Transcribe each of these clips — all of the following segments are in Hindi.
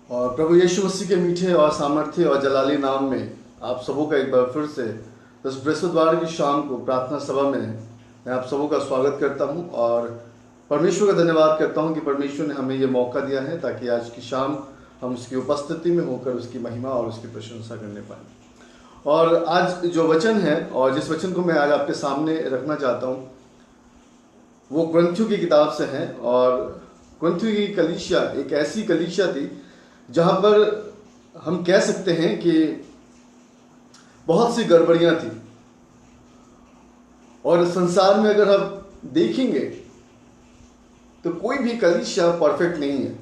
और प्रभु यीशु मसीह के मीठे और सामर्थ्य और जलाली नाम में आप सबों का एक बार फिर से इस बृहस्पतिवार की शाम को प्रार्थना सभा में मैं आप सबों का स्वागत करता हूं और परमेश्वर का धन्यवाद करता हूं कि परमेश्वर ने हमें ये मौका दिया है ताकि आज की शाम हम उसकी उपस्थिति में होकर उसकी महिमा और उसकी प्रशंसा करने पाएँ। और आज जो वचन है और जिस वचन को मैं आज आपके सामने रखना चाहता हूँ वो कुरिन्थियों की किताब से है। और कुरिन्थियों की कलीसिया एक ऐसी कलीसिया थी जहाँ पर हम कह सकते हैं कि बहुत सी गड़बड़ियाँ थी। और संसार में अगर हम देखेंगे तो कोई भी कलीसिया परफेक्ट नहीं है।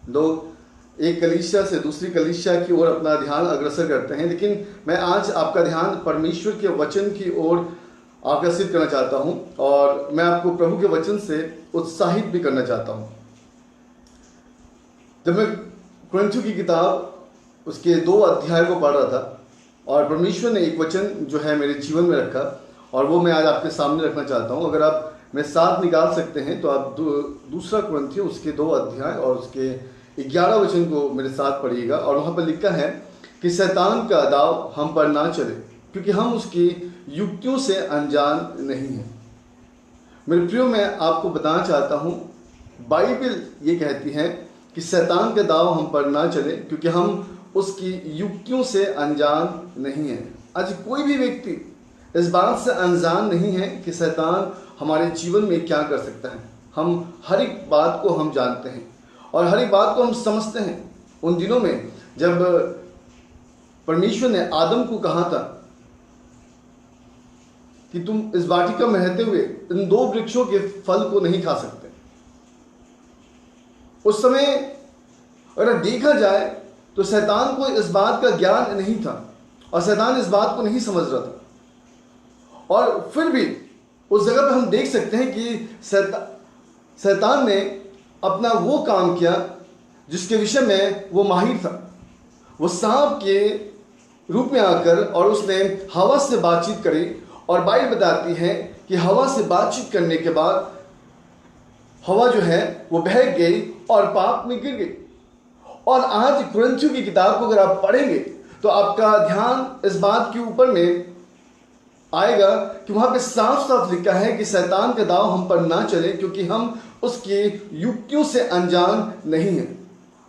लोग एक कलीसिया से दूसरी कलीसिया की ओर अपना ध्यान अग्रसर करते हैं, लेकिन मैं आज आपका ध्यान परमेश्वर के वचन की ओर आकर्षित करना चाहता हूं और मैं आपको प्रभु के वचन से उत्साहित भी करना चाहता हूं। जब मैं कुरिन्थियों की किताब उसके 2 अध्याय को पढ़ रहा था और परमेश्वर ने एक वचन जो है मेरे जीवन में रखा और वो मैं आज आपके सामने रखना चाहता हूं। अगर आप मेरे साथ निकाल सकते हैं तो आप दूसरा कुरिन्थियों उसके 2 अध्याय और उसके 11 वचन को मेरे साथ पढ़िएगा। और वहाँ पर लिखा है कि शैतान का दाव हम पर ना चले क्योंकि हम उसकी युक्तियों से अनजान नहीं हैं। मेरे प्रियो, मैं आपको बताना चाहता हूँ बाइबल ये कहती है कि शैतान का दाव हम पर ना चले क्योंकि हम उसकी युक्तियों से अनजान नहीं हैं। आज कोई भी व्यक्ति इस बात से अनजान नहीं है कि शैतान हमारे जीवन में क्या कर सकता है। हम हर एक बात को हम जानते हैं और हर एक बात को हम समझते हैं। उन दिनों में जब परमेश्वर ने आदम को कहा था कि तुम इस वाटिका में रहते हुए इन 2 वृक्षों के फल को नहीं खा सकते, उस समय अगर देखा जाए तो शैतान को इस बात का ज्ञान नहीं था और शैतान इस बात को नहीं समझ रहा था। और फिर भी उस जगह पर हम देख सकते हैं कि शैतान ने अपना वो काम किया जिसके विषय में वो माहिर था। वो सांप के रूप में आकर और उसने हवा से बातचीत करी और बाइबल बताती है कि हवा से बातचीत करने के बाद हवा जो है वो बहक गई और पाप में गिर गई। और आज कुरिन्थियों की किताब को अगर आप पढ़ेंगे तो आपका ध्यान इस बात के ऊपर में आएगा कि वहां पे साफ साफ लिखा है कि शैतान का दाव हम पर ना चले क्योंकि हम उसकी युक्तियों से अनजान नहीं हैं।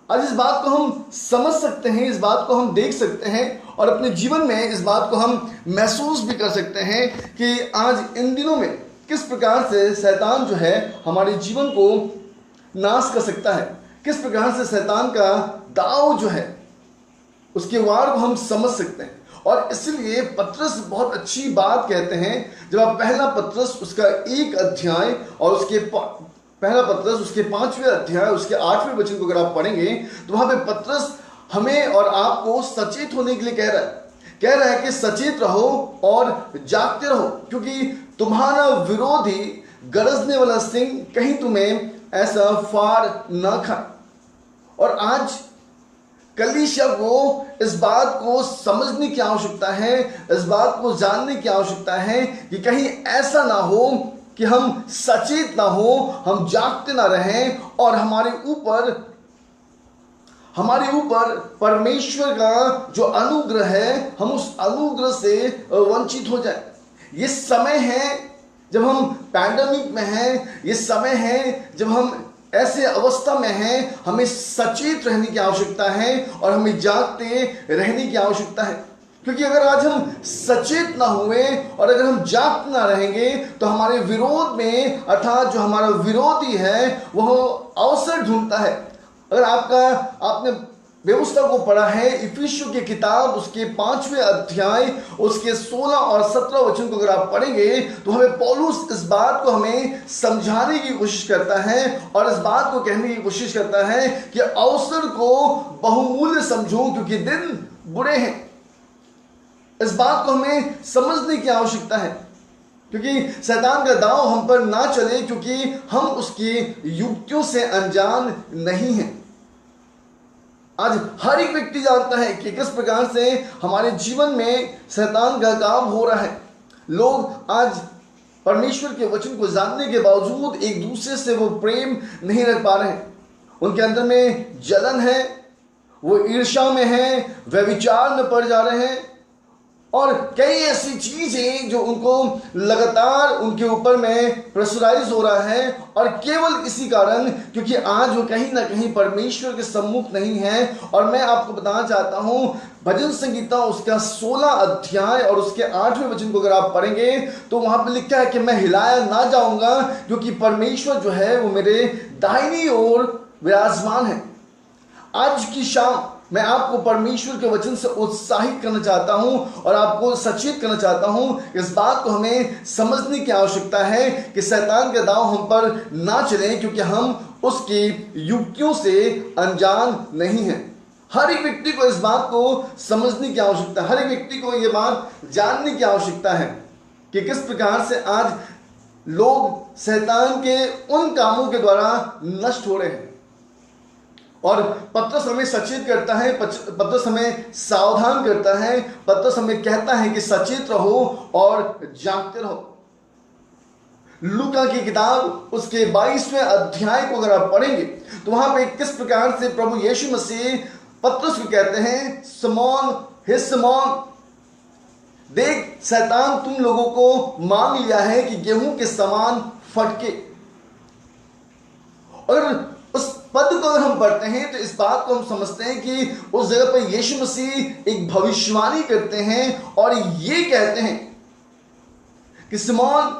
आज इस बात को हम समझ सकते हैं, इस बात को हम देख सकते हैं और अपने जीवन में इस बात को हम महसूस भी कर सकते हैं कि आज इन दिनों में किस प्रकार से शैतान जो है हमारे जीवन को नाश कर सकता है, किस प्रकार से शैतान का दाव जो है उसके वार को हम समझ सकते हैं। और इसलिए पतरस बहुत अच्छी बात कहते हैं। जब आप पहला पतरस उसका 1 अध्याय और उसके पहला पतरस उसके 5वें अध्याय उसके 8वें वचन को अगर आप पढ़ेंगे तो वहां पे पतरस हमें और आपको सचेत होने के लिए कह रहा है कि सचेत रहो और जागते रहो क्योंकि तुम्हारा विरोधी गरजने वाला सिंह कहीं तुम्हें ऐसा फाड़ न खाए। और आज कलीसिया को इस बात को समझने की आवश्यकता है, इस बात को जानने की आवश्यकता है कि कहीं ऐसा ना हो कि हम सचेत ना हो, हम जागते ना रहें और हमारे ऊपर परमेश्वर का जो अनुग्रह है हम उस अनुग्रह से वंचित हो जाए। ये समय है जब हम पैंडेमिक में हैं, ये समय है जब हम ऐसे अवस्था में हैं, हमें सचेत रहने की आवश्यकता है और हमें जागते रहने की आवश्यकता है। क्योंकि अगर आज हम सचेत ना हुए और अगर हम जागते ना रहेंगे तो हमारे विरोध में अर्थात जो हमारा विरोधी है वह अवसर ढूंढता है। अगर आपने व्यवस्था को पढ़ा है इफिसियों की किताब उसके 5वें अध्याय उसके 16 और 17 वचन को अगर आप पढ़ेंगे तो हमें पौलुस इस बात को हमें समझाने की कोशिश करता है और इस बात को कहने की कोशिश करता है कि अवसर को बहुमूल्य समझो क्योंकि दिन बुरे हैं। इस बात को हमें समझने की आवश्यकता है क्योंकि शैतान का दाव हम पर ना चले क्योंकि हम उसकी युक्तियों से अनजान नहीं हैं। आज हर एक व्यक्ति जानता है कि किस प्रकार से हमारे जीवन में शैतान का काम हो रहा है। लोग आज परमेश्वर के वचन को जानने के बावजूद एक दूसरे से वो प्रेम नहीं रख पा रहे हैं। उनके अंदर में जलन है, वो ईर्ष्या में हैं, व्यभिचार में पड़ जा रहे हैं और कई ऐसी चीजें जो उनको लगातार उनके ऊपर में प्रेशराइज हो रहा है। और केवल इसी कारण, क्योंकि आज वो कहीं ना कहीं परमेश्वर के सम्मुख नहीं है। और मैं आपको बताना चाहता हूं, भजन संगीता उसका 16 अध्याय और उसके 8वें वचन को अगर आप पढ़ेंगे तो वहां पर लिखा है कि मैं हिलाया ना जाऊंगा, क्योंकि परमेश्वर जो है वो मेरे दाहिनी ओर विराजमान है। आज की शाम मैं आपको परमेश्वर के वचन से उत्साहित करना चाहता हूं और आपको सचेत करना चाहता हूं। इस बात को हमें समझने की आवश्यकता है कि शैतान का दांव हम पर ना चले, क्योंकि हम उसकी युक्तियों से अनजान नहीं हैं। हर एक व्यक्ति को इस बात को समझने की आवश्यकता है, हर एक व्यक्ति को यह बात जानने की आवश्यकता है कि किस प्रकार से आज लोग शैतान के उन कामों के द्वारा नष्ट हो रहे हैं। और पतरस हमें सचेत करता है, पतरस हमें सावधान करता है, पतरस हमें कहता है कि सचेत रहो और जागते रहो। लूका की किताब उसके 22वें अध्याय को अगर आप पढ़ेंगे तो वहां पे किस प्रकार से प्रभु यीशु मसीह पतरस को कहते हैं, सिमोन, हे सिमोन, देख शैतान तुम लोगों को मांग लिया है कि गेहूं के समान फटके। और उस पद को अगर हम पढ़ते हैं तो इस बात को हम समझते हैं कि उस जगह पर यीशु मसीह एक भविष्यवाणी करते हैं और ये कहते हैं कि सिमोन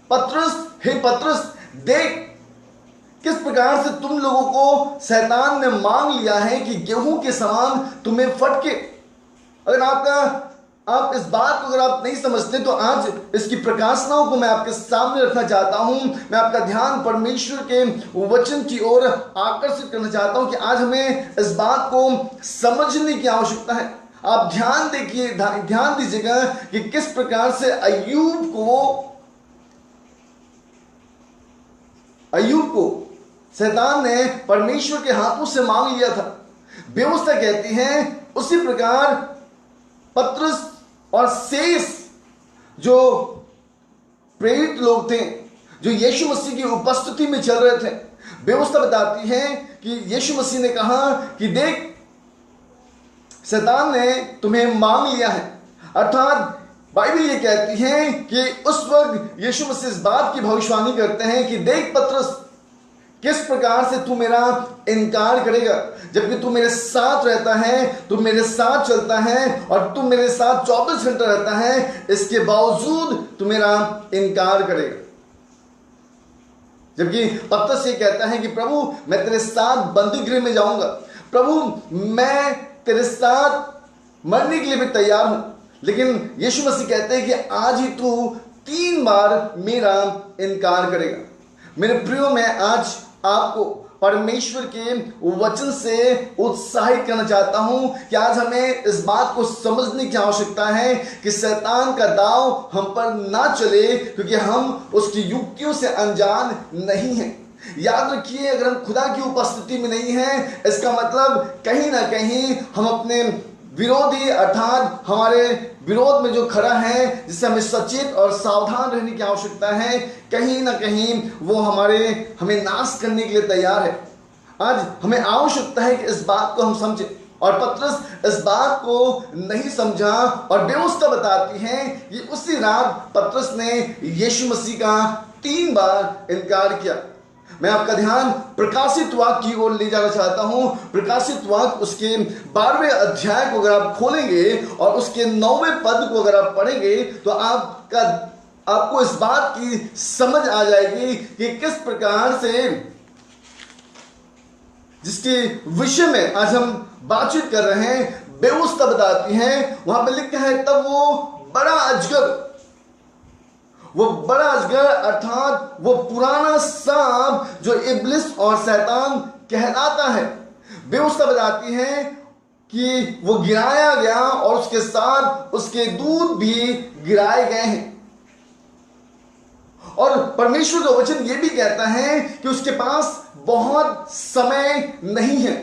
पतरस, हे पतरस, देख किस प्रकार से तुम लोगों को शैतान ने मांग लिया है कि गेहूं के समान तुम्हें फटके। अगर आप इस बात को अगर आप नहीं समझते तो आज इसकी प्रकाशनाओं को मैं आपके सामने रखना चाहता हूं। मैं आपका ध्यान परमेश्वर के वचन की ओर आकर्षित करना चाहता हूं कि आज हमें इस बात को समझने की आवश्यकता है। आप ध्यान दीजिएगा कि किस प्रकार से अय्यूब को शैतान ने परमेश्वर के हाथों से मांग लिया था। व्यवस्था कहती है उसी प्रकार पतरस और शेष जो प्रेरित लोग थे, जो यीशु मसीह की उपस्थिति में चल रहे थे, व्यवस्था बताती है कि यीशु मसीह ने कहा कि देख शैतान ने तुम्हें मांग लिया है। अर्थात बाइबल ये कहती है कि उस वक्त यीशु मसीह इस बात की भविष्यवाणी करते हैं कि देख पतरस, किस प्रकार से तू मेरा इनकार करेगा, जबकि तू मेरे साथ रहता है, तू मेरे साथ चलता है और तू मेरे साथ 24 घंटे रहता है, इसके बावजूद तू मेरा इनकार करेगा। जबकि पतरस ये कहता है कि प्रभु मैं तेरे साथ बंदी गृह में जाऊंगा, प्रभु मैं तेरे साथ मरने के लिए भी तैयार हूं। लेकिन यीशु मसीह कहते हैं कि आज ही तू 3 बार मेरा इनकार करेगा। मेरे प्रियो, मैं आज आपको परमेश्वर के वचन से उत्साहित करना चाहता हूं कि आज हमें इस बात को समझने की आवश्यकता है कि शैतान का दांव हम पर ना चले, क्योंकि हम उसकी युक्तियों से अनजान नहीं हैं। याद रखिए, अगर हम खुदा की उपस्थिति में नहीं हैं, इसका मतलब कहीं ना कहीं हम अपने विरोधी अर्थात हमारे विरोध में जो खड़ा है, जिससे हमें सचेत और सावधान रहने की आवश्यकता है, कहीं ना कहीं वो हमें नाश करने के लिए तैयार है। आज हमें आवश्यकता है कि इस बात को हम समझें, और पतरस इस बात को नहीं समझा और व्यवस्था बताती है कि उसी रात पतरस ने यीशु मसीह का 3 बार इनकार किया। मैं आपका ध्यान प्रकाशित वाक्य की ओर ले जाना चाहता हूं। प्रकाशित वाक्य उसके 12वें अध्याय को अगर आप खोलेंगे और उसके 9वें पद को अगर आप पढ़ेंगे तो आपको इस बात की समझ आ जाएगी कि किस प्रकार से जिसके विषय में आज हम बातचीत कर रहे हैं, व्यवस्था बताती है। वहां पर लिखा है, तब वो बड़ा अजगर अर्थात वो पुराना सांप जो इब्लिस और शैतान कहलाता है, व्यवस्था बताती है कि वो गिराया गया और उसके साथ उसके दूत भी गिराए गए हैं। और परमेश्वर का वचन ये भी कहता है कि उसके पास बहुत समय नहीं है।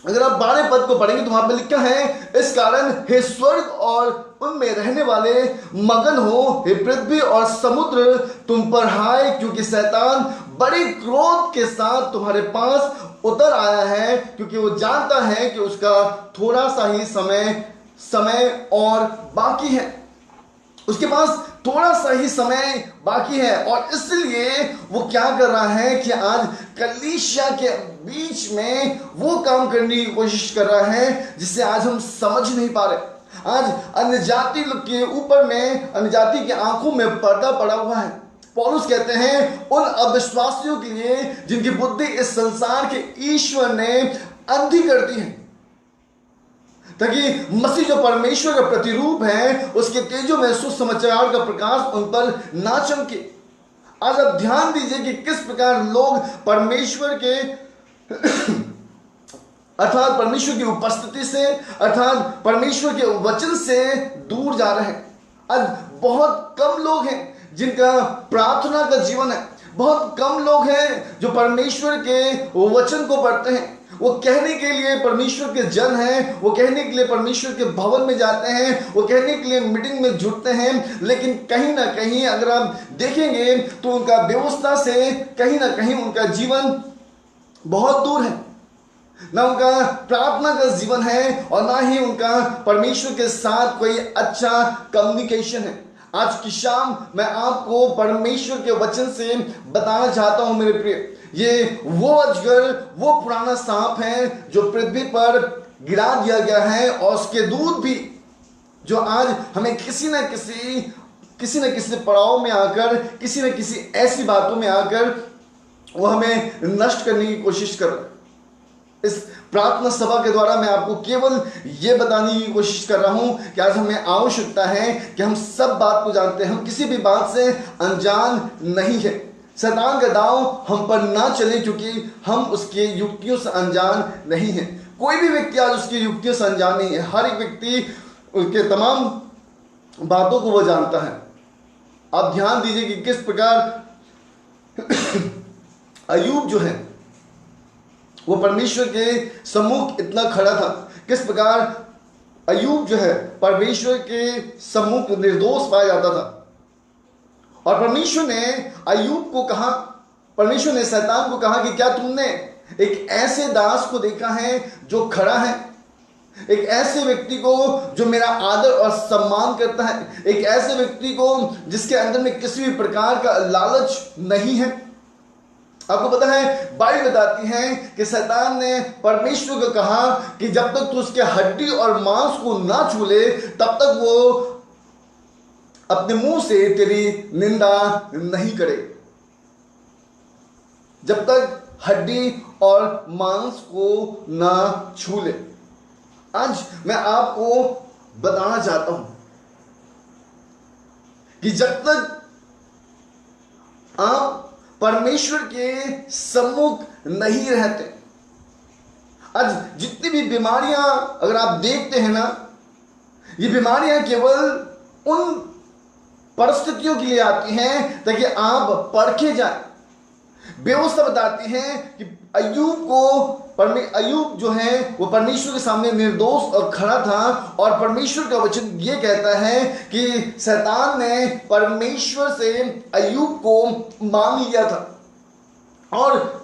अगर आप 12वें पद को पढ़ेंगे तो वहां पर लिखा है, इस कारण हे स्वर्ग और उनमें रहने वाले मगन हो, हे पृथ्वी और समुद्र तुम पर हाय, क्योंकि शैतान बड़े क्रोध के साथ तुम्हारे पास उतर आया है, क्योंकि वो जानता है कि उसका थोड़ा सा ही समय और बाकी है। उसके पास थोड़ा सा ही समय बाकी है, और इसलिए वो क्या कर रहा है कि आज कलीसिया के बीच में वो काम करने की कोशिश कर रहा है जिसे आज हम समझ नहीं पा रहे। आज अन्य जाति के ऊपर में, अन्य जाति की आंखों में पर्दा पड़ा हुआ है। पौलुस कहते हैं उन अविश्वासियों के लिए जिनकी बुद्धि इस संसार के ईश्वर ने अंधी कर दी है, ताकि मसीह जो परमेश्वर का प्रतिरूप है उसके तेजो में सुसमाचार का प्रकाश उन पर ना चमके। आज आप ध्यान दीजिए कि किस प्रकार लोग परमेश्वर के अर्थात परमेश्वर की उपस्थिति से, अर्थात परमेश्वर के वचन से दूर जा रहे हैं। आज बहुत कम लोग हैं जिनका प्रार्थना का जीवन है। बहुत कम लोग हैं जो परमेश्वर के वचन को पढ़ते हैं। वो कहने के लिए परमेश्वर के जन हैं, वो कहने के लिए परमेश्वर के भवन में जाते हैं, वो कहने के लिए मीटिंग में जुटते हैं, लेकिन कहीं ना कहीं अगर आप देखेंगे तो उनका व्यवस्था से कहीं ना कहीं उनका जीवन बहुत दूर है। ना उनका प्रार्थना का जीवन है और ना ही उनका परमेश्वर के साथ कोई अच्छा कम्युनिकेशन है। आज की शाम मैं आपको परमेश्वर के वचन से बताना चाहता हूं मेरे प्रिय, ये वो अजगर, वो पुराना सांप है जो पृथ्वी पर गिरा दिया गया है, और उसके दूत भी जो आज हमें किसी न किसी पड़ाव में आकर, किसी न किसी ऐसी बातों में आकर वो हमें नष्ट करने की कोशिश कर रहा है। इस प्रार्थना सभा के द्वारा मैं आपको केवल ये बताने की कोशिश कर रहा हूं कि आज हमें आवश्यकता है कि हम सब बात को जानते हैं, हम किसी भी बात से अनजान नहीं है। शैतान का दांव हम पर ना चले, क्योंकि हम उसके युक्तियों से अनजान नहीं है। कोई भी व्यक्ति आज उसकी युक्तियों से अनजान नहीं है। हर एक व्यक्ति उसके तमाम बातों को वो जानता है। आप ध्यान दीजिए कि किस प्रकार अय्यूब जो है वो परमेश्वर के सम्मुख इतना खड़ा था। किस प्रकार अय्यूब जो है परमेश्वर के सम्मुख निर्दोष पाया जाता था, और परमेश्वर ने अय्यूब को कहा, परमेश्वर ने शैतान को कहा कि क्या तुमने एक ऐसे दास को देखा है जो खड़ा है, एक ऐसे व्यक्ति को जो मेरा आदर और सम्मान करता है, एक ऐसे व्यक्ति को जिसके अंदर में किसी भी प्रकार का लालच नहीं है। आपको पता है बाइबल बताती है कि शैतान ने परमेश्वर को कहा कि जब तक तू उसके हड्डी और मांस को ना छू ले तब तक वो अपने मुंह से तेरी निंदा नहीं करे। जब तक हड्डी और मांस को ना छू ले। आज मैं आपको बताना चाहता हूं कि जब तक आप परमेश्वर के सम्मुख नहीं रहते, आज जितनी भी बीमारियां अगर आप देखते हैं ना, ये बीमारियां केवल उन परिस्थितियों के लिए आती हैं ताकि आप परखे जाएं। व्यवस्था बताती है कि अय्यूब जो है वो परमेश्वर के सामने निर्दोष और खड़ा था, और परमेश्वर का वचन ये कहता है कि शैतान ने परमेश्वर से अय्यूब को मांग लिया था, और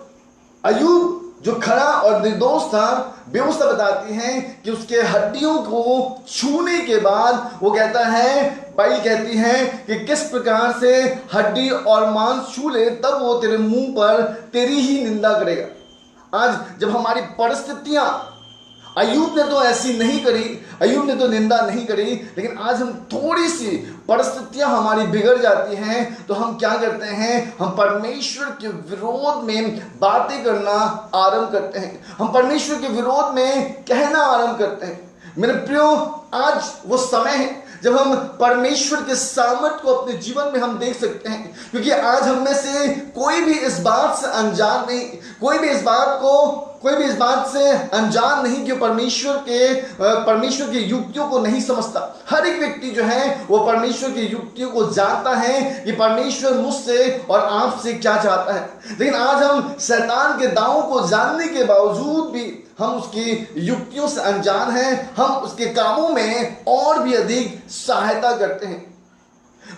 अय्यूब जो खड़ा और निर्दोष था, व्यवस्था बताती है कि उसके हड्डियों को छूने के बाद वो कहता है, बाइबल कहती है कि किस प्रकार से हड्डी और मांस छू ले तब वो तेरे मुंह पर तेरी ही निंदा करेगा। आज जब हमारी परिस्थितियां, अय्यूब ने तो ऐसी नहीं करी, अय्यूब ने तो निंदा नहीं करी, लेकिन आज हम थोड़ी सी परिस्थितियां हमारी बिगड़ जाती हैं तो हम क्या करते हैं, हम परमेश्वर के विरोध में बातें करना आरंभ करते हैं, हम परमेश्वर के विरोध में कहना आरंभ करते हैं। मेरे प्रियो, आज वो समय है जब हम परमेश्वर के सामर्थ को अपने जीवन में हम देख सकते हैं, क्योंकि आज हम में से कोई भी इस बात से अनजान नहीं, कोई भी इस बात से अनजान नहीं कि परमेश्वर की युक्तियों को नहीं समझता। हर एक व्यक्ति जो है वो परमेश्वर की युक्तियों को जानता है कि परमेश्वर मुझसे और आपसे क्या चाहता है, लेकिन आज हम शैतान के दावों को जानने के बावजूद भी हम उसकी युक्तियों से अनजान हैं, हम उसके कामों में और भी अधिक सहायता करते हैं।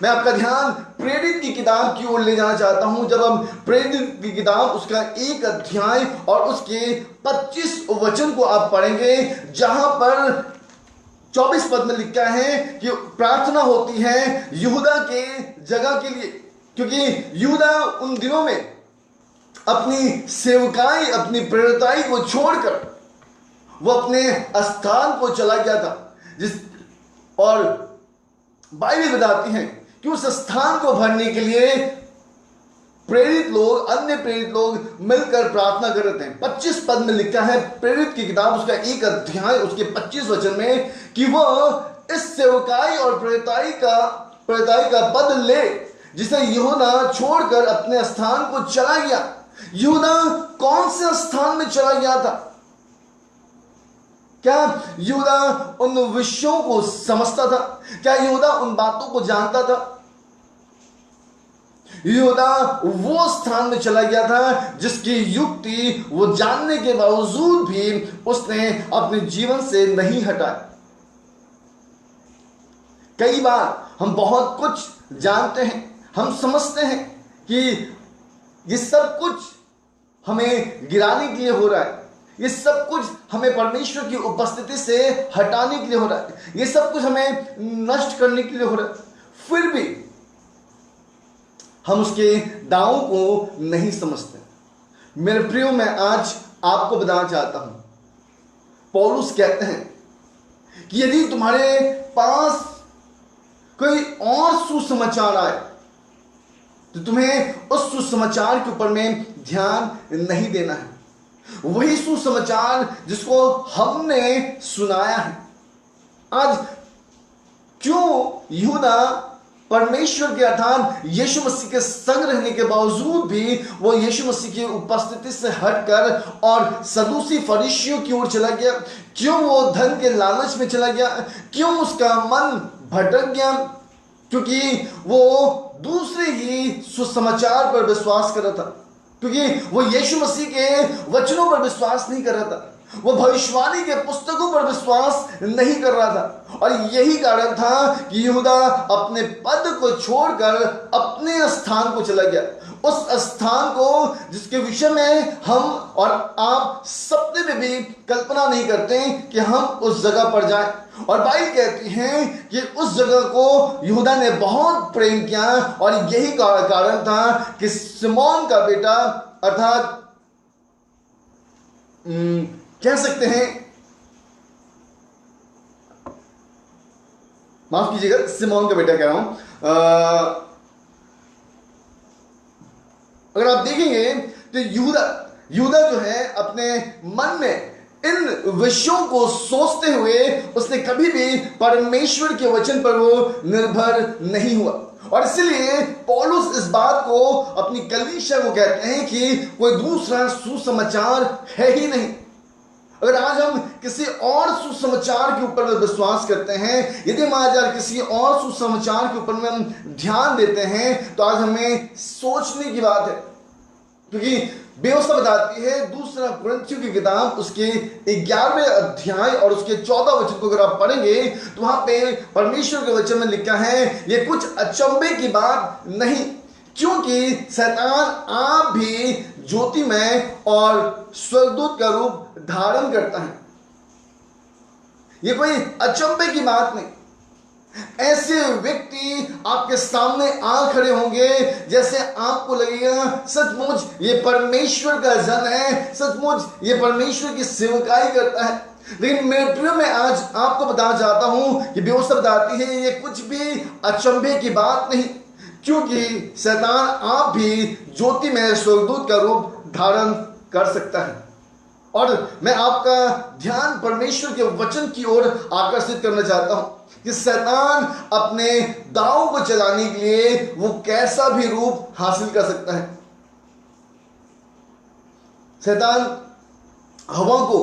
मैं आपका ध्यान प्रेरित की किताब की ओर ले जाना चाहता हूं। जब हम प्रेरित की किताब उसका 1 अध्याय और उसके 25 वचन को आप पढ़ेंगे, जहां पर 24 पद में लिखा है कि प्रार्थना होती है यहूदा के जगह के लिए, क्योंकि यहूदा उन दिनों में अपनी सेवकाई, अपनी प्रेरिताई को छोड़कर वो अपने स्थान को चला गया था। और बाइबल बताती है कि उस स्थान को भरने के लिए प्रेरित लोग, अन्य प्रेरित लोग मिलकर प्रार्थना कर रहे थे। 25 पद में लिखा है प्रेरित की किताब उसका 1 अध्याय उसके 25 वचन में कि वह इस सेवकाई और प्रेरिताई का पद ले जिसे यहूदा छोड़कर अपने स्थान को चला गया। यहूदा कौन से स्थान में चला गया था? क्या यहूदा उन विषयों को समझता था? क्या यहूदा उन बातों को जानता था? यहूदा वो स्थान में चला गया था जिसकी युक्ति वो जानने के बावजूद भी उसने अपने जीवन से नहीं हटाया। कई बार हम बहुत कुछ जानते हैं, हम समझते हैं कि ये सब कुछ हमें गिराने के लिए हो रहा है, ये सब कुछ हमें परमेश्वर की उपस्थिति से हटाने के लिए हो रहा है, ये सब कुछ हमें नष्ट करने के लिए हो रहा है, फिर भी हम उसके दावों को नहीं समझते। मेरे प्रियो, मैं आज आपको बताना चाहता हूं, पौलुस कहते हैं कि यदि तुम्हारे पास कोई और सुसमाचार आए तो तुम्हें उस सुसमाचार के ऊपर में ध्यान नहीं देना है। वही सुसमाचार जिसको हमने सुनाया है। आज क्यों यहूदा परमेश्वर के अर्थात यीशु मसीह के संग रहने के बावजूद भी वो यीशु मसीह की उपस्थिति से हटकर और सदूसी फरीसियों की ओर चला गया? क्यों वो धन के लालच में चला गया? क्यों उसका मन भटक गया? क्योंकि वो दूसरे ही सुसमाचार पर विश्वास कर रहा था, क्योंकि वो यीशु मसीह के वचनों पर विश्वास नहीं कर रहा था, वो भविष्यवाणी के पुस्तकों पर विश्वास नहीं कर रहा था। और यही कारण था कि यहूदा अपने पद को छोड़कर अपने स्थान को चला गया, उस स्थान को जिसके विषय में हम और आप सपने में भी कल्पना नहीं करते कि हम उस जगह पर जाएं। और बाइबल कहती है कि उस जगह को यहूदा ने बहुत प्रेम किया, और यही कारण था कि सिमोन का बेटा अर्थात कह सकते हैं, माफ कीजिएगा, सिमोन का बेटा कह रहा हूं। अगर आप देखेंगे तो यहूदा जो है अपने मन में इन विषयों को सोचते हुए उसने कभी भी परमेश्वर के वचन पर वो निर्भर नहीं हुआ। और इसलिए पौलुस इस बात को अपनी कलीसिया को कहते हैं कि कोई दूसरा सुसमाचार है ही नहीं। अगर आज हम किसी और सुसमाचार के ऊपर में विश्वास करते हैं, यदि हम आज किसी और सुसमाचार के ऊपर में हम ध्यान देते हैं, तो आज हमें सोचने की बात है। क्योंकि व्यवस्था बताती है, दूसरा कुरिन्थियों की किताब उसके 11वें अध्याय और उसके 14 वचन को अगर आप पढ़ेंगे तो वहां पे परमेश्वर के वचन में लिखा है, ये कुछ अचंभे की बात नहीं, क्योंकि शैतान आप भी ज्योतिमय और स्वर्गदूत का रूप धारण करता है। ये कोई अचंभे की बात नहीं। ऐसे व्यक्ति आपके सामने आ खड़े होंगे जैसे आपको लगेगा सचमुच ये परमेश्वर का जन है, सचमुच ये परमेश्वर की सेवकाई करता है। लेकिन मेरे प्रिय, मैं आज आपको बताना चाहता हूं कि व्यवस्था बताती है ये कुछ भी अचंभे की बात नहीं, क्योंकि शैतान आप भी ज्योतिमय स्वर्गदूत का रूप धारण कर सकता है। और मैं आपका ध्यान परमेश्वर के वचन की ओर आकर्षित करना चाहता हूं कि शैतान अपने दांव को चलाने के लिए वो कैसा भी रूप हासिल कर सकता है। शैतान हवा को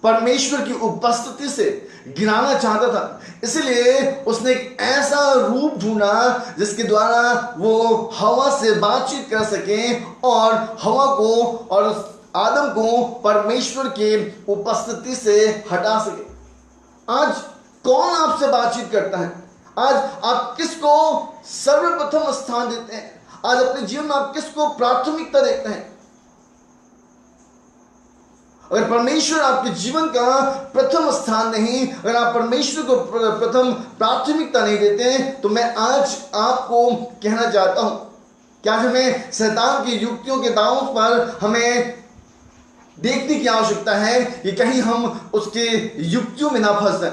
परमेश्वर की उपस्थिति से गिराना चाहता था, इसलिए उसने एक ऐसा रूप ढूंढा जिसके द्वारा वो हवा से बातचीत कर सके और हवा को और आदम को परमेश्वर के उपस्थिति से हटा सके। आज कौन आपसे बातचीत करता है? आज आप किसको सर्वप्रथम स्थान देते हैं? आज अपने जीवन में आप किसको प्राथमिकता देते हैं? अगर परमेश्वर आपके जीवन का प्रथम स्थान नहीं, अगर आप परमेश्वर को प्रथम प्राथमिकता नहीं देते हैं, तो मैं आज आपको कहना चाहता हूं कि आज हमें शैतान की युक्तियों के दांव पर हमें देखने की आवश्यकता है कि कहीं हम उसके युक्तियों में ना फंस जाएं।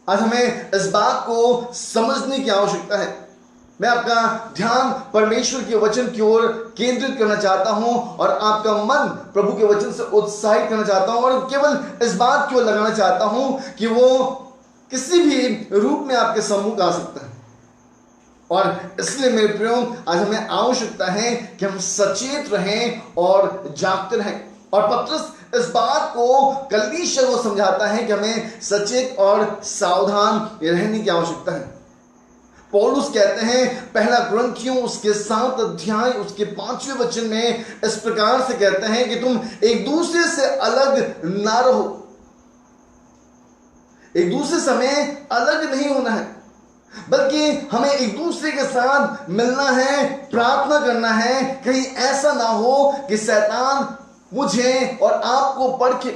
आज हमें इस बात को समझने की आवश्यकता है। मैं आपका ध्यान परमेश्वर के वचन की ओर केंद्रित करना चाहता हूं और आपका मन प्रभु के वचन से उत्साहित करना चाहता हूं और केवल इस बात की ओर लगाना चाहता हूं कि वो किसी भी रूप में आपके सम्मुख आ सकता है। और इसलिए मेरे प्रियो, आज हमें आवश्यकता है कि हम सचेत रहें और जागते रहें। और पत्रस इस बात को कलीसिया को समझाता है कि हमें सचेत और सावधान रहने की आवश्यकता है। पौलुस कहते हैं पहला कुरिन्थियों उसके 7 अध्याय उसके 5वें वचन में इस प्रकार से कहते हैं कि तुम एक दूसरे से अलग ना रहो। एक दूसरे से हमें अलग नहीं होना है, बल्कि हमें एक दूसरे के साथ मिलना है, प्रार्थना करना है। कहीं ऐसा ना हो कि शैतान मुझे और आपको परखे।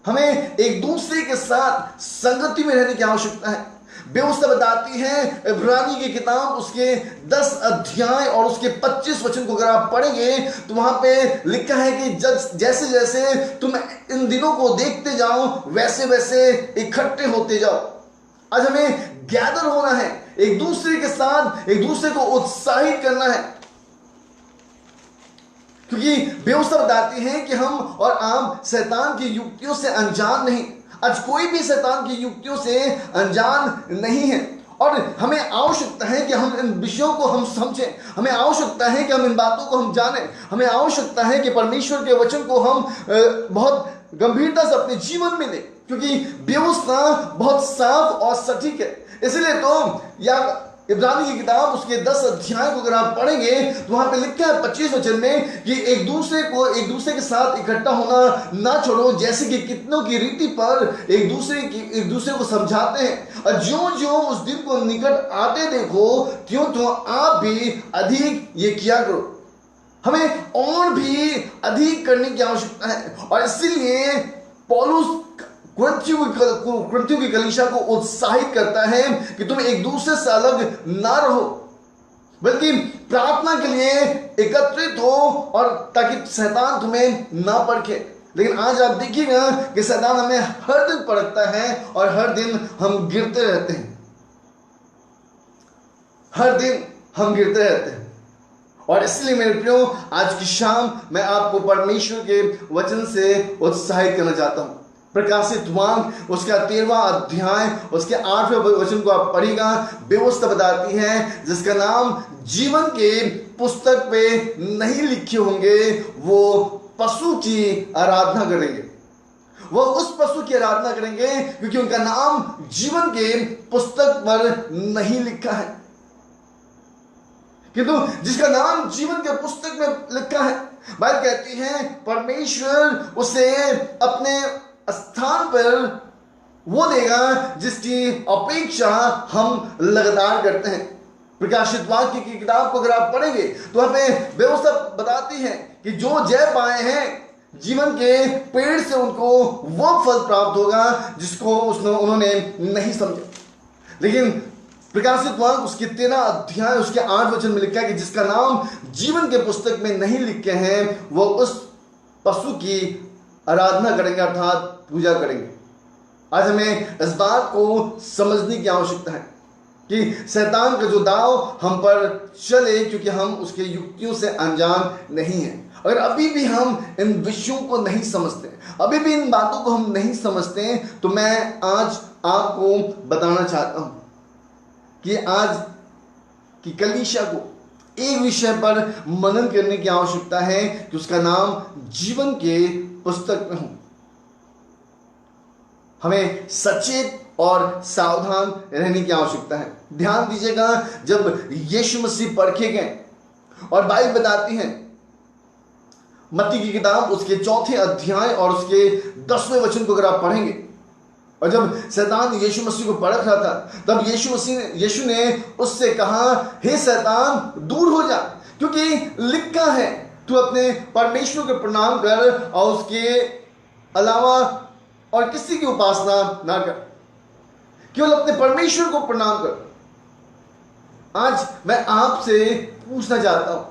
हमें एक दूसरे के साथ संगति में रहने की आवश्यकता है। व्यवस्था बताती है इब्रानी की किताब उसके 10 अध्याय और उसके 25 वचन को अगर आप पढ़ेंगे तो वहां पे लिखा है कि जैसे जैसे तुम इन दिनों को देखते जाओ वैसे वैसे इकट्ठे होते जाओ। आज हमें गैदर होना है, एक दूसरे के साथ एक दूसरे को उत्साहित करना है, क्योंकि व्यवस्था बताती है कि हम और आप शैतान की युक्तियों से अनजान नहीं। आज कोई भी शैतान की युक्तियों से अनजान नहीं है और हमें आवश्यकता है कि हम इन विषयों को हम समझें। हमें आवश्यकता है कि हम इन बातों को हम जानें। हमें आवश्यकता है कि परमेश्वर के वचन को हम बहुत गंभीरता से अपने जीवन में लें, क्योंकि व्यवस्था बहुत साफ और सटीक है। इसलिए तो या इब्रानी की किताब उसके 10 अध्याय को अगर आप पढ़ेंगे तो वहां पे लिखा है 25 वचन में कि एक दूसरे के साथ इकट्ठा होना ना छोड़ो, जैसे कि कितनों की रीति पर एक दूसरे को समझाते हैं। और ज्यों ज्यों उस दिन को निकट आते देखो त्यों त्यों आप भी अधिक ये किया करो। हमें और भी अधिक करने की आवश्यकता है और इसीलिए पौलुस कुरिन्थियों की कलीसिया को उत्साहित करता है कि तुम एक दूसरे से अलग ना रहो, बल्कि प्रार्थना के लिए एकत्रित हो और ताकि शैतान तुम्हें ना परखे। लेकिन आज आप देखिएगा कि शैतान हमें हर दिन परखता है और हर दिन हम गिरते रहते हैं, हर दिन हम गिरते रहते हैं। और इसलिए मेरे प्रियो, आज की शाम मैं आपको परमेश्वर के वचन से उत्साहित करना चाहता हूं। प्रकाशित वाक्य उसका 13वां अध्याय उसके 8वें वचन को आप पढ़िएगा। व्यवस्था बताती है जिसका नाम जीवन के पुस्तक पे नहीं लिखे होंगे वो पशु की आराधना करेंगे। वो उस पशु की आराधना करेंगे क्योंकि उनका नाम जीवन के पुस्तक पर नहीं लिखा है। किंतु जिसका नाम जीवन के पुस्तक में लिखा है, बाइबल कहती है परमेश्वर उसे अपने स्थान पर वो देगा जिसकी अपेक्षा हम लगातार करते हैं। प्रकाशित वाक्य की किताब को अगर आप पढ़ेंगे तो वहां पे व्यवस्था बताती है कि जो जय पाए हैं जीवन के पेड़ से उनको वो फल प्राप्त होगा जिसको उन्होंने नहीं समझा। लेकिन प्रकाशित वाक्य उसके 13 अध्याय उसके 8 वचन में लिखा है कि जिसका नाम जीवन के पुस्तक में नहीं लिखे हैं वो उस पशु की आराधना करेंगे, अर्थात पूजा करेंगे। आज हमें इस बात को समझने की आवश्यकता है कि शैतान का जो दाव हम पर चले, क्योंकि हम उसके युक्तियों से अनजान नहीं हैं। अगर अभी भी हम इन विषयों को नहीं समझते, अभी भी इन बातों को हम नहीं समझते, तो मैं आज आपको बताना चाहता हूं कि आज की कलीसिया को एक विषय पर मनन करने की आवश्यकता है कि उसका नाम जीवन के पुस्तक में हो। हमें सचेत और सावधान रहने की आवश्यकता है। ध्यान दीजिएगा, जब यीशु मसीह परखे गए और बाइबल बताती है मत्ती की किताब उसके 4 अध्याय और उसके 10वें वचन को अगर आप पढ़ेंगे और जब शैतान यीशु मसीह को परख रहा था, तब यीशु ने उससे कहा, हे शैतान दूर हो जा, क्योंकि लिखा है तू अपने परमेश्वर को प्रणाम कर और उसके अलावा और किसी की उपासना ना कर, केवल अपने परमेश्वर को प्रणाम कर। आज मैं आपसे पूछना चाहता हूं,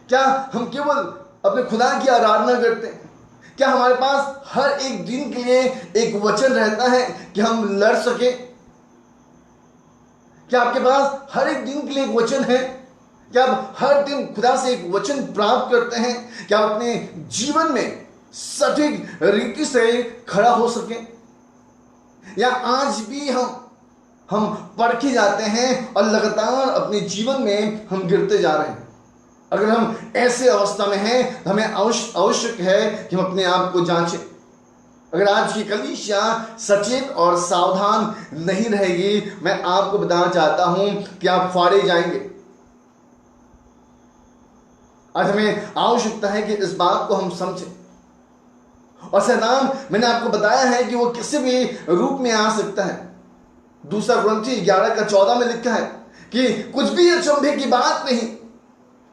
क्या हम केवल अपने खुदा की आराधना करते हैं? क्या हमारे पास हर एक दिन के लिए एक वचन रहता है कि हम लड़ सके? क्या आपके पास हर एक दिन के लिए एक वचन है? क्या आप हर दिन खुदा से एक वचन प्राप्त करते हैं? क्या आप अपने जीवन में सटीक रीति से खड़ा हो सके? या आज भी हम परखे जाते हैं और लगातार अपने जीवन में हम गिरते जा रहे हैं? अगर हम ऐसे अवस्था में हैं तो हमें आवश्यक है कि हम अपने आप को जांचें। अगर आज की कलीसिया सचेत और सावधान नहीं रहेगी, मैं आपको बताना चाहता हूं कि आप फाड़े जाएंगे। आज हमें आवश्यकता है कि इस बात को हम समझें। और शैतान, मैंने आपको बताया है कि वो किसी भी रूप में आ सकता है। दूसरा कुरिन्थी 11:14 में लिखा है कि कुछ भी अचंभे की बात नहीं,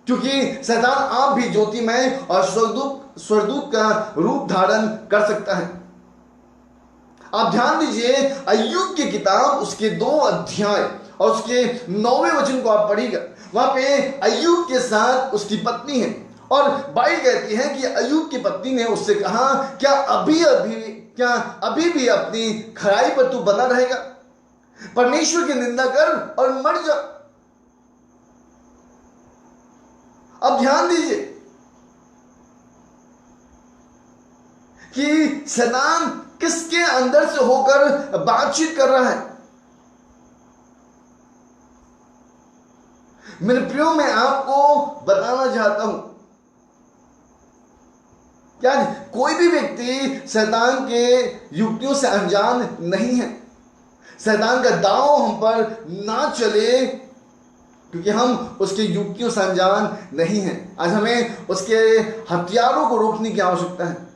क्योंकि शैतान आप भी ज्योतिमय और स्वर्गदूत का रूप धारण कर सकता है। आप ध्यान दीजिए, अय्यूब की किताब उसके 2 अध्याय और उसके 9वें वचन को आप पढ़िएगा। वहां पे अय्यूब के साथ उसकी पत्नी है और बाइबल कहती है कि अय्यूब की पत्नी ने उससे कहा, क्या अभी भी अपनी खराई पर तू बना रहेगा? परमेश्वर की निंदा कर और मर जा। अब ध्यान दीजिए कि शैतान किसके अंदर से होकर बातचीत कर रहा है। मेरे प्रियो, मैं आपको बताना चाहता हूं, क्या कोई भी व्यक्ति शैतान के युक्तियों से अनजान नहीं है। शैतान का दांव हम पर ना चले, क्योंकि हम उसके युक्तियों से अनजान नहीं हैं। आज हमें उसके हथियारों को रोकने की आवश्यकता है।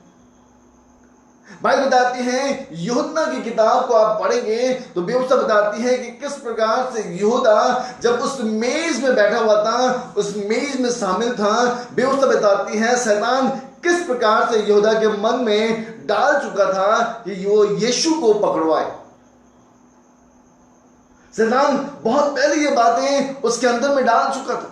बाइबल बताती है, यूहन्ना की किताब को आप पढ़ेंगे तो बेवसा बताती है कि किस प्रकार से यहूदा जब उस मेज में बैठा हुआ था, उस मेज में शामिल था। बेवसा बताती है शैतान किस प्रकार से यहूदा के मन में डाल चुका था कि वो यीशु को पकड़वाए। शैतान बहुत पहले ये बातें उसके अंदर में डाल चुका था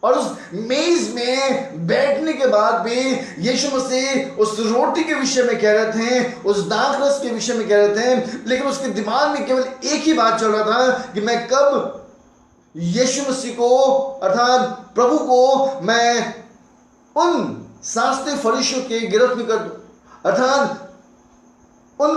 और उस मेज में बैठने के बाद भी यीशु मसीह उस रोटी के विषय में कह रहे थे, उस दाखरस के विषय में कह रहे थे, लेकिन उसके दिमाग में केवल एक ही बात चल रहा था कि मैं कब यीशु मसीह को अर्थात प्रभु को मैं उन शास्त्री फरीसियों के गिरफ्त में कर दूं। अर्थात उन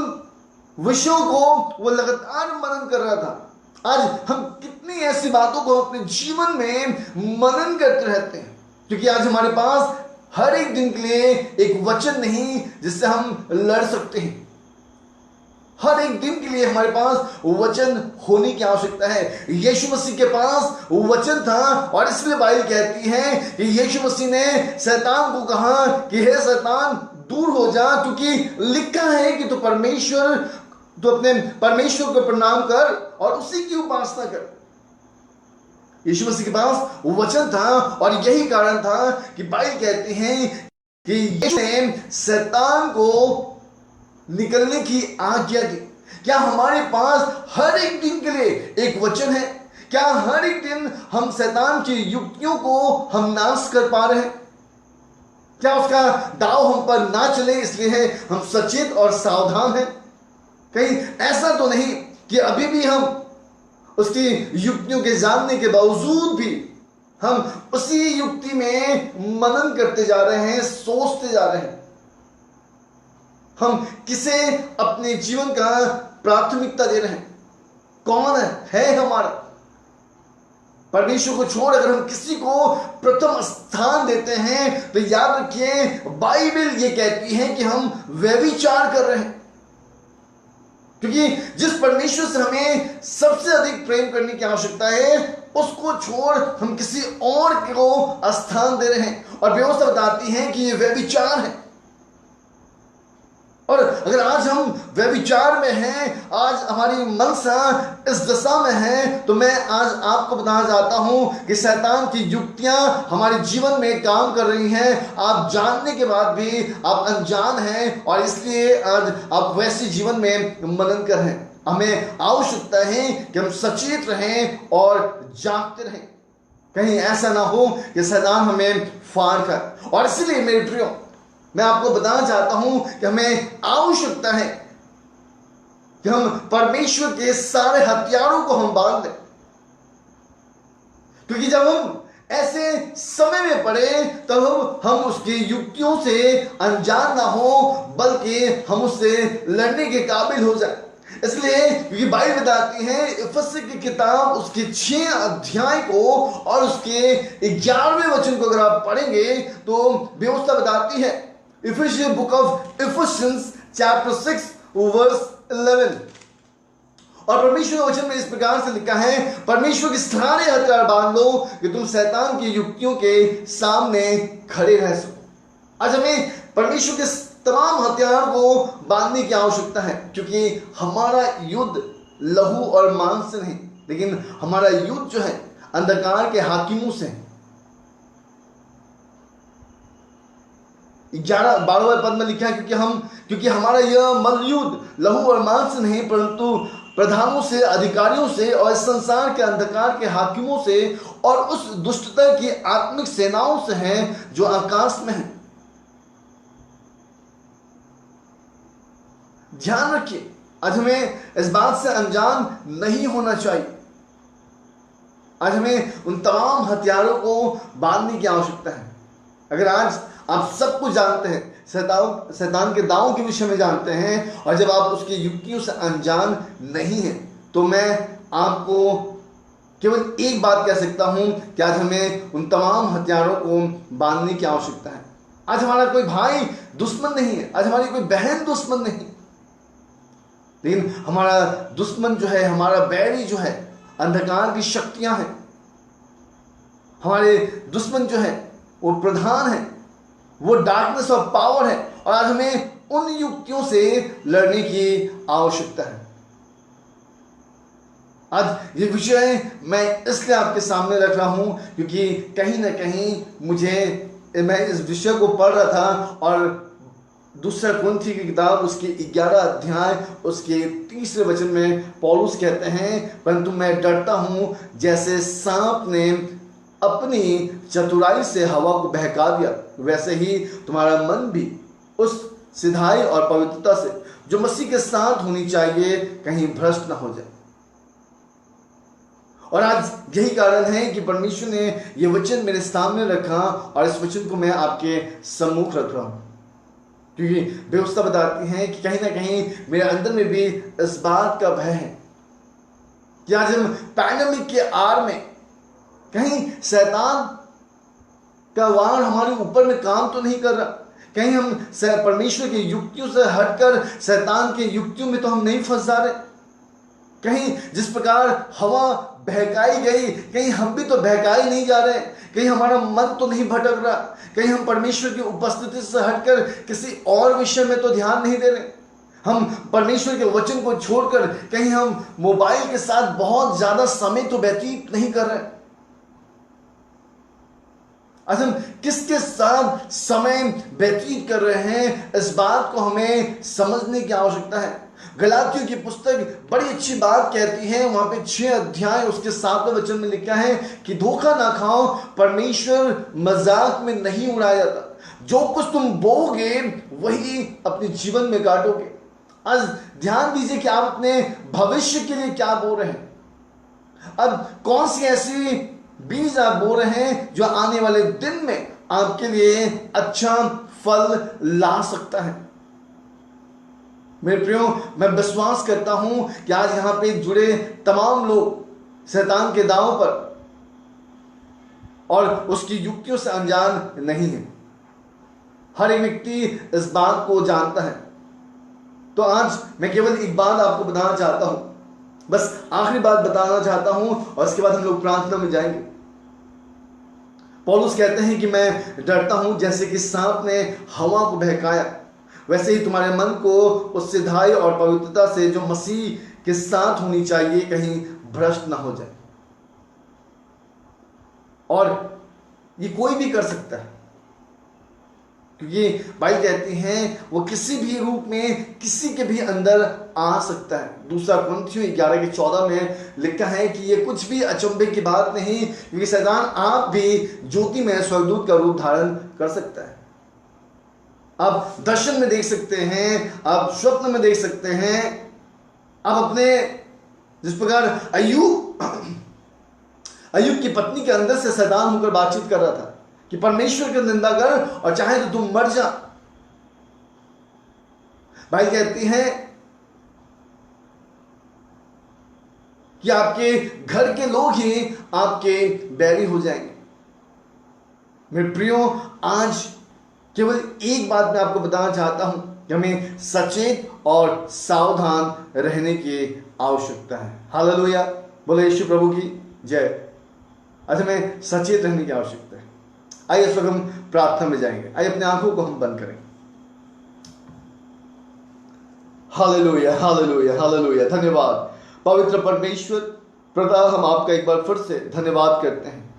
विषयों को वो लगातार मनन कर रहा था। आज हम कितनी ऐसी बातों को अपने जीवन में मनन करते रहते हैं, क्योंकि आज हमारे पास हर एक दिन के लिए एक वचन नहीं जिससे हम लड़ सकते हैं। हर एक दिन के लिए हमारे पास वचन होने की आवश्यकता है। यीशु मसीह के पास वचन था और इसलिए बाइबल कहती है कि यीशु मसीह ने शैतान को कहा कि हे शैतान दूर हो जा, क्योंकि लिखा है कि तू अपने परमेश्वर को प्रणाम कर और उसी की उपासना कर। यीशु मसीह के पास वचन था और यही कारण था कि बाइबल कहती है कि यीशु ने शैतान को निकलने की आज्ञा दी। क्या हमारे पास हर एक दिन के लिए एक वचन है? क्या हर एक दिन हम शैतान की युक्तियों को हम नाश कर पा रहे हैं? क्या उसका दाव हम पर ना चले इसलिए हम सचेत और सावधान हैं? कहीं ऐसा तो नहीं कि अभी भी हम उसकी युक्तियों के जानने के बावजूद भी हम उसी युक्ति में मनन करते जा रहे हैं, सोचते जा रहे हैं। हम किसे अपने जीवन का प्राथमिकता दे रहे हैं? कौन है हमारा? परमेश्वर को छोड़ अगर हम किसी को प्रथम स्थान देते हैं तो याद रखिए, बाइबल ये कहती है कि हम व्यभिचार कर रहे हैं। क्योंकि जिस परमेश्वर से हमें सबसे अधिक प्रेम करने की आवश्यकता है, उसको छोड़ हम किसी और को स्थान दे रहे हैं। और व्यवस्था बताती है कि ये व्यभिचार है। और अगर आज हम व्यभिचार में हैं, आज हमारी मनसा इस दशा में है, तो मैं आज आपको बताना चाहता हूं कि शैतान की युक्तियां हमारे जीवन में काम कर रही हैं। आप जानने के बाद भी आप अनजान हैं और इसलिए आज आप वैसे जीवन में मनन कर हैं। हमें आवश्यकता है कि हम सचेत रहें और जागते रहें, कहीं ऐसा ना हो कि शैतान हमें फाड़ कर। और इसलिए मेरे प्रियो, मैं आपको बताना चाहता हूं कि हमें आवश्यकता है कि हम परमेश्वर के सारे हथियारों को हम बांध लें, क्योंकि जब हम ऐसे समय में पड़े तब हम उसकी युक्तियों से अनजान ना हो, बल्कि हम उससे लड़ने के काबिल हो जाए। इसलिए क्योंकि बाइबल बताती है, इफिसी की किताब उसके 6 अध्याय को और उसके 11वें वचन को अगर आप पढ़ेंगे तो व्यवस्था बताती है। Ephesians, book of Ephesians chapter 6 verse 11। और परमेश्वर के वचन में इस प्रकार से लिखा है, परमेश्वर के सारे हथियार बांध लो कि तुम शैतान की युक्तियों के सामने खड़े रह सको। आज हमें परमेश्वर के तमाम हथियार को बांधने की आवश्यकता है, क्योंकि हमारा युद्ध लहू और मांस से नहीं, लेकिन हमारा युद्ध जो है अंधकार के हाकिमों से है। 12वें पद में लिखा है, क्योंकि हमारा यह मल्लयुद्ध लहू और मांस से नहीं, परंतु प्रधानों से, अधिकारियों से और इस संसार के अंधकार के हाकिमों से और उस दुष्टता की आत्मिक सेनाओं से है जो आकाश में है। ध्यान रखिए, आज हमें इस बात से अनजान नहीं होना चाहिए। आज हमें उन तमाम हथियारों को बांधने की आवश्यकता है। अगर आज आप सब कुछ जानते हैं, शैतान के दावों के विषय में जानते हैं, और जब आप उसकी युक्तियों से अनजान नहीं हैं, तो मैं आपको केवल एक बात कह सकता हूं कि आज हमें उन तमाम हथियारों को बांधने की आवश्यकता है। आज हमारा कोई भाई दुश्मन नहीं है, आज हमारी कोई बहन दुश्मन नहीं, लेकिन हमारा दुश्मन जो है, हमारा बैरी जो है, अंधकार की शक्तियां हैं। हमारे दुश्मन जो है वो प्रधान है, वो डार्कनेस ऑफ पावर है, और आज हमें उन युक्तियों से लड़ने की आवश्यकता है। आज ये विषय मैं इसलिए आपके सामने रख रहा हूं क्योंकि कहीं ना कहीं मैं इस विषय को पढ़ रहा था, और दूसरा कुरिन्थी की किताब उसके 11 अध्याय उसके 30वें वचन में पौलुस कहते हैं, परंतु मैं डरता हूं जैसे सांप ने अपनी चतुराई से हवा को बहका दिया, वैसे ही तुम्हारा मन भी उस सिधाई और पवित्रता से जो मसीह के साथ होनी चाहिए कहीं भ्रष्ट ना हो जाए। और आज यही कारण है कि परमेश्वर ने यह वचन मेरे सामने रखा, और इस वचन को मैं आपके सम्मुख रख रहा हूं, क्योंकि व्यवस्था बताती है कि कहीं ना कहीं मेरे अंदर में भी इस बात का भय है कि आज हम पैंडेमिक के आड़ में कहीं शैतान का वार हमारे ऊपर में काम तो नहीं कर रहा, कहीं हम परमेश्वर की युक्तियों से हटकर शैतान की युक्तियों में तो हम नहीं फंस जा रहे। कहीं जिस प्रकार हवा बहकाई गई, कहीं हम भी तो बहकाई नहीं जा रहे, कहीं हमारा मन तो नहीं भटक रहा, कहीं हम परमेश्वर की उपस्थिति से हटकर किसी और विषय में तो ध्यान नहीं दे रहे। हम परमेश्वर के वचन को छोड़कर कहीं हम मोबाइल के साथ बहुत ज्यादा समय तो व्यतीत नहीं कर रहे। आज हम किसके साथ समय व्यतीत कर रहे हैं, इस बात को हमें समझने की आवश्यकता है। गलातियों की पुस्तक बड़ी अच्छी बात कहती है, वहां पे 6 अध्याय उसके 7वें वचन में लिखा है कि धोखा ना खाओ, परमेश्वर मजाक में नहीं उड़ाया जाता। जो कुछ तुम बोओगे वही अपने जीवन में काटोगे। आज ध्यान दीजिए कि आप अपने भविष्य के लिए क्या बो रहे हैं। अब कौन सी ऐसी बीज आप बो रहे हैं जो आने वाले दिन में आपके लिए अच्छा फल ला सकता है। मेरे प्रियो, मैं विश्वास करता हूं कि आज यहां पे जुड़े तमाम लोग शैतान के दांवों पर और उसकी युक्तियों से अनजान नहीं है। हर एक व्यक्ति इस बात को जानता है। तो आज मैं केवल एक बात आपको बताना चाहता हूं, बस आखिरी बात बताना चाहता हूं, और इसके बाद हम लोग प्रार्थना में जाएंगे। पौलुस कहते हैं कि मैं डरता हूं जैसे कि सांप ने हवा को बहकाया, वैसे ही तुम्हारे मन को उस सिधाई और पवित्रता से जो मसीह के साथ होनी चाहिए कहीं भ्रष्ट ना हो जाए। और ये कोई भी कर सकता है, क्योंकि बाइबल कहती है वो किसी भी रूप में किसी के भी अंदर आ सकता है। दूसरा कुरिन्थियों 11:14 में लिखा है कि ये कुछ भी अचंभे की बात नहीं, क्योंकि शैतान आप भी ज्योति में स्वर्गदूत का रूप धारण कर सकता है। आप दर्शन में देख सकते हैं, आप स्वप्न में देख सकते हैं। आप अपने, जिस प्रकार अय्यूब की पत्नी के अंदर से शैतान होकर बातचीत कर रहा था कि परमेश्वर की निंदा कर और चाहे तो तुम मर जा। भाई कहती है कि आपके घर के लोग ही आपके बैरी हो जाएंगे। मेरे प्रियो, आज केवल एक बात मैं आपको बताना चाहता हूं कि हमें सचेत और सावधान रहने की आवश्यकता है। हालेलुया, बोले यीशु प्रभु की जय। आज हमें सचेत रहने की आवश्यकता है। आइए इस वक्त हम प्रार्थना में जाएंगे। आइए अपने आंखों को हम बंद करें। Hallelujah, hallelujah, hallelujah. धन्यवाद पवित्र परमेश्वर पिता, हम आपका एक बार फिर से धन्यवाद करते हैं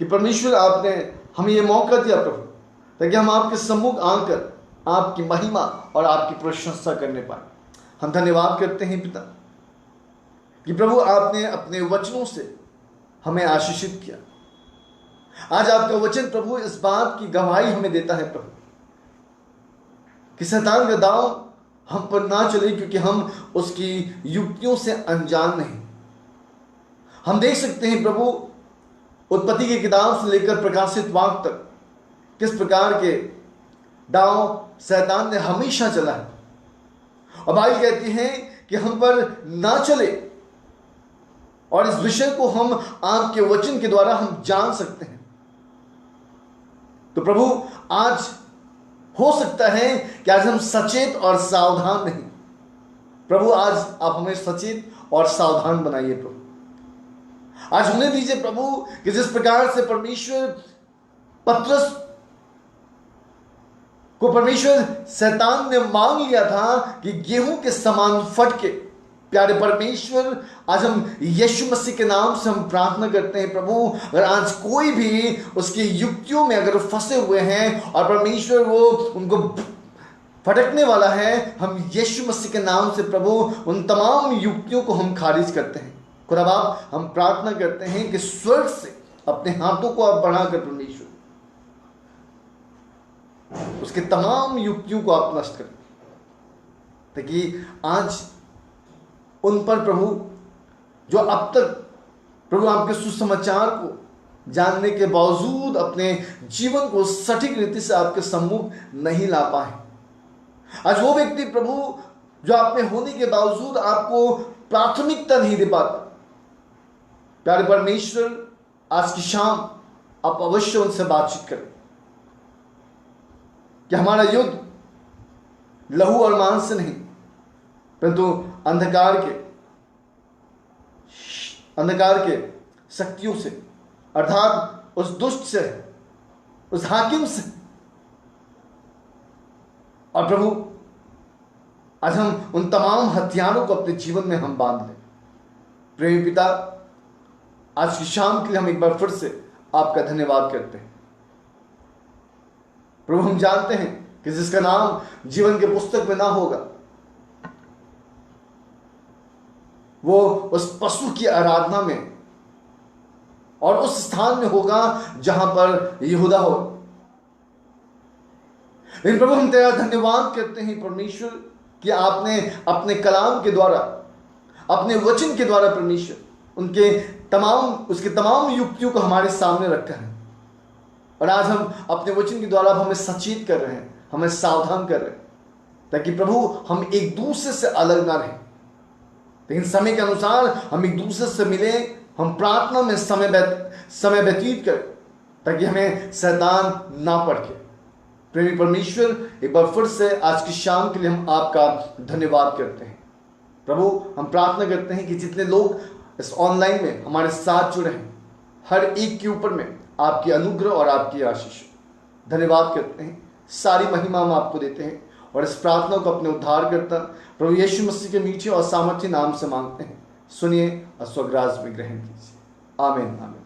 कि परमेश्वर आपने हमें ये मौका दिया प्रभु, ताकि हम आपके सम्मुख आकर आपकी महिमा और आपकी प्रशंसा करने पाए। हम धन्यवाद करते हैं पिता कि प्रभु आपने अपने वचनों से हमें आशीषित किया। आज आपका वचन प्रभु इस बात की गवाही हमें देता है प्रभु कि शैतान का दांव हम पर ना चले, क्योंकि हम उसकी युक्तियों से अनजान नहीं। हम देख सकते हैं प्रभु उत्पत्ति की किताब से लेकर प्रकाशित वाक्य तक किस प्रकार के दांव शैतान ने हमेशा चला है। और बाइबल कहती है कि हम पर ना चले, और इस विषय को हम आपके वचन के द्वारा हम जान सकते हैं। तो प्रभु आज हो सकता है कि आज हम सचेत और सावधान नहीं। प्रभु आज आप हमें सचेत और सावधान बनाइए प्रभु। आज होने दीजिए प्रभु कि जिस प्रकार से परमेश्वर पतरस को परमेश्वर शैतान ने मांग लिया था कि गेहूं के समान फटके, प्यारे परमेश्वर आज हम यीशु मसीह के नाम से हम प्रार्थना करते हैं प्रभु, अगर आज कोई भी उसकी युक्तियों में अगर फंसे हुए हैं और परमेश्वर वो उनको फटकने वाला है, हम यीशु मसीह के नाम से प्रभु उन तमाम युक्तियों को हम खारिज करते हैं। खुदा बाप, हम प्रार्थना करते हैं कि स्वर्ग से अपने हाथों को आप बढ़ाकर परमेश्वर उसके तमाम युक्तियों को आप नष्ट करें, ताकि आज उन पर प्रभु जो अब तक प्रभु आपके सुसमाचार को जानने के बावजूद अपने जीवन को सटीक रीति से आपके सम्मुख नहीं ला पाए, आज वो व्यक्ति प्रभु जो आप में होने के बावजूद आपको प्राथमिकता नहीं दे पाता, प्यारे परमेश्वर आज की शाम आप अवश्य उनसे बातचीत करें कि हमारा युद्ध लहू और मांस से नहीं, परंतु अंधकार के शक्तियों से, अर्थात उस दुष्ट से, उस हाकिम से। और प्रभु आज हम उन तमाम हथियारों को अपने जीवन में हम बांध लें। प्रेमी पिता, आज की शाम के लिए हम एक बार फिर से आपका धन्यवाद करते हैं प्रभु। हम जानते हैं कि जिसका नाम जीवन के पुस्तक में ना होगा वो उस पशु की आराधना में और उस स्थान में होगा जहां पर यहूदा हो। लेकिन प्रभु हम तेरा धन्यवाद करते हैं परमेश्वर कि आपने अपने कलाम के द्वारा, अपने वचन के द्वारा परमेश्वर उसके तमाम युक्तियों को हमारे सामने रखा है। और आज हम अपने वचन के द्वारा हमें सचेत कर रहे हैं, हमें सावधान कर रहे हैं, ताकि प्रभु हम एक दूसरे से अलग ना रहें, लेकिन समय के अनुसार हम एक दूसरे से मिले, हम प्रार्थना में समय व्यतीत करें, ताकि हमें शैतान ना पड़के। प्रेमी परमेश्वर, एक बार फिर से आज की शाम के लिए हम आपका धन्यवाद करते हैं प्रभु। हम प्रार्थना करते हैं कि जितने लोग इस ऑनलाइन में हमारे साथ जुड़े हैं, हर एक के ऊपर में आपकी अनुग्रह और आपकी आशीष। धन्यवाद करते हैं, सारी महिमा हम आपको देते हैं और इस प्रार्थना को अपने उद्धार करता प्रभु यीशु मसीह के मीठे और सामर्थ्य नाम से मांगते हैं। सुनिए और स्वर्गराज में ग्रहण कीजिए। आमीन आमीन।